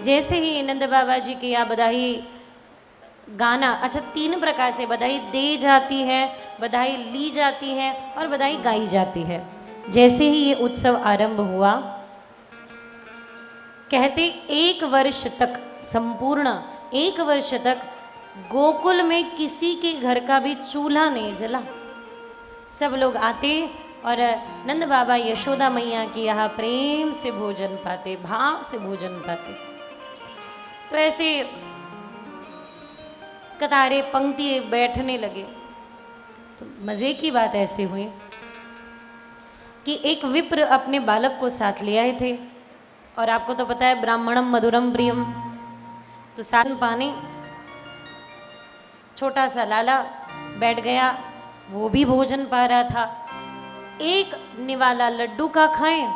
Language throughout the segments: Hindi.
जैसे ही नंद बाबा जी के यहाँ बधाई गाना, अच्छा 3 प्रकार से बधाई दे जाती है, बधाई ली जाती है और बधाई गाई जाती है। जैसे ही ये उत्सव आरंभ हुआ, कहते 1 वर्ष तक, संपूर्ण 1 वर्ष तक गोकुल में किसी के घर का भी चूल्हा नहीं जला। सब लोग आते और नंद बाबा यशोदा मैया की यहाँ प्रेम से भोजन पाते, भाव से भोजन पाते। तो ऐसे कतारे पंक्ति बैठने लगे। तो मज़े की बात ऐसे हुई कि एक विप्र अपने बालक को साथ ले आए थे, और आपको तो पता है ब्राह्मणम मधुरम प्रियम, तो साथ पाने छोटा सा लाला बैठ गया, वो भी भोजन पा रहा था। एक निवाला लड्डू का खाएं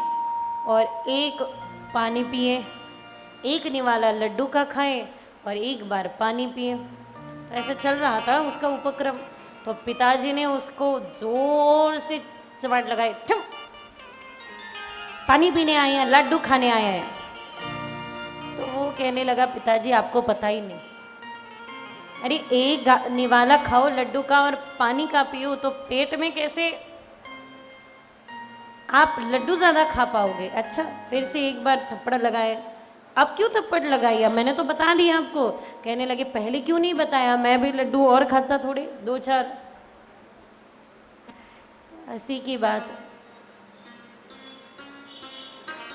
और एक पानी पिए, एक निवाला लड्डू का खाएं और एक बार पानी पिए। तो ऐसा चल रहा था उसका उपक्रम। तो पिताजी ने उसको जोर से चमाट लगाई, चुम पानी पीने आए हैं, लड्डू खाने आए हैं। तो वो कहने लगा, पिताजी आपको पता ही नहीं, अरे एक निवाला खाओ लड्डू का और पानी का पियो तो पेट में कैसे आप लड्डू ज़्यादा खा पाओगे। अच्छा, फिर से एक बार थप्पड़ लगाए। अब क्यों थप्पड़ लगाई, मैंने तो बता दिया आपको। कहने लगे, पहले क्यों नहीं बताया, मैं भी लड्डू और खाता थोड़े 2-4। हंसी की बात।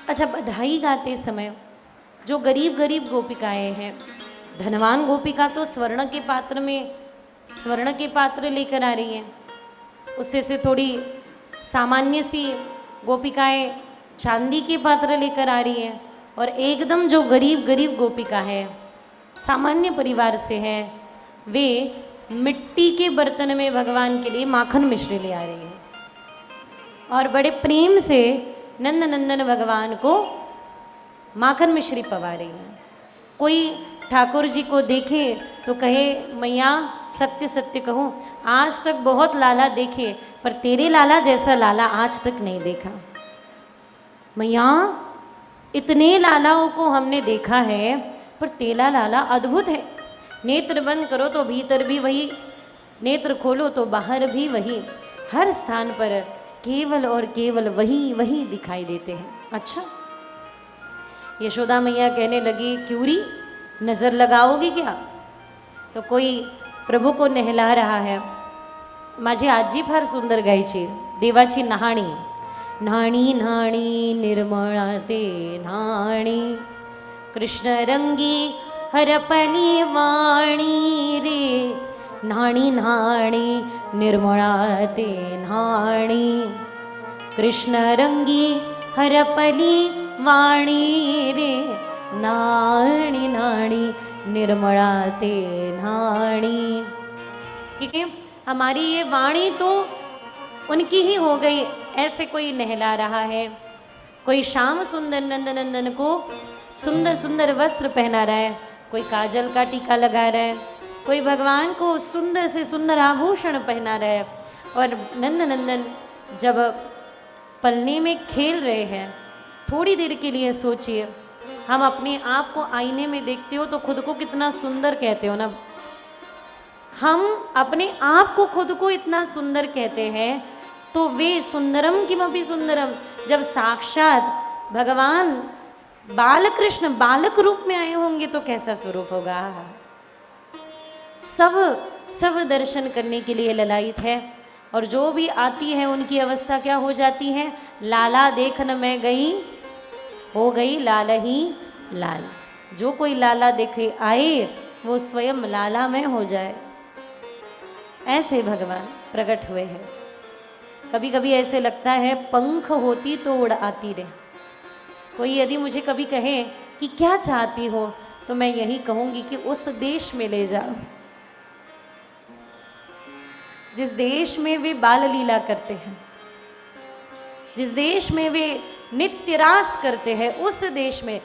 अच्छा, बधाई गाते समय जो गरीब गरीब गोपिकाएं हैं, धनवान गोपिका तो स्वर्ण के पात्र में स्वर्ण के पात्र लेकर आ रही हैं, उससे से थोड़ी सामान्य सी गोपिकाएं चांदी के पात्र लेकर आ रही हैं, और एकदम जो गरीब गरीब गोपिका है, सामान्य परिवार से है, वे मिट्टी के बर्तन में भगवान के लिए माखन मिश्री ले आ रही है और बड़े प्रेम से नंद नंदन भगवान को माखन मिश्री पवा रही है। कोई ठाकुर जी को देखे तो कहे, मैया सत्य सत्य कहूँ, आज तक बहुत लाला देखे पर तेरे लाला जैसा लाला आज तक नहीं देखा। मैया इतने लालाओं को हमने देखा है पर तेरा लाला अद्भुत है। नेत्र बंद करो तो भीतर भी वही, नेत्र खोलो तो बाहर भी वही, हर स्थान पर केवल और केवल वही वही दिखाई देते हैं। अच्छा, यशोदा मैया कहने लगी, क्यूरी नज़र लगाओगी क्या? तो कोई प्रभु को नहला रहा है। माझी आजी फार सुंदर गायची, देवाची न्हाणी, न्हाणी न्हाणी निर्मळा ते न्हाणी, कृष्ण रंगी हरपली वाणी रे, न्हाणी न्हाणी निर्मळा ते न्हाणी, कृष्ण रंगी हरपली वाणी रे, नाणी नाणी निर्मला ते नाणी। क्योंकि हमारी ये वाणी तो उनकी ही हो गई। ऐसे कोई नहला रहा है, कोई श्याम सुंदर नंद नंदन को सुंदर सुंदर वस्त्र पहना रहा है, कोई काजल का टीका लगा रहा है, कोई भगवान को सुंदर से सुंदर आभूषण पहना रहा है। और नंद नंदन जब पलने में खेल रहे हैं, थोड़ी देर के लिए सोचिए, हम अपने आप को आईने में देखते हो तो खुद को कितना सुंदर कहते हो ना। हम अपने आप को खुद को इतना सुंदर कहते हैं, तो वे सुंदरम किमपि सुंदरम, जब साक्षात भगवान बालकृष्ण बालक रूप में आए होंगे तो कैसा स्वरूप होगा। सब दर्शन करने के लिए ललायित है, और जो भी आती है उनकी अवस्था क्या हो जाती है, लाला देखन में गई हो गई लाल ही लाल। जो कोई लाला देखे आए वो स्वयं लाला में हो जाए। ऐसे भगवान प्रकट हुए हैं। कभी कभी ऐसे लगता है पंख होती तो उड़ आती रे। कोई यदि मुझे कभी कहे कि क्या चाहती हो, तो मैं यही कहूँगी कि उस देश में ले जाओ जिस देश में वे बाल लीला करते हैं, जिस देश में वे नित्य रास करते हैं, उस देश में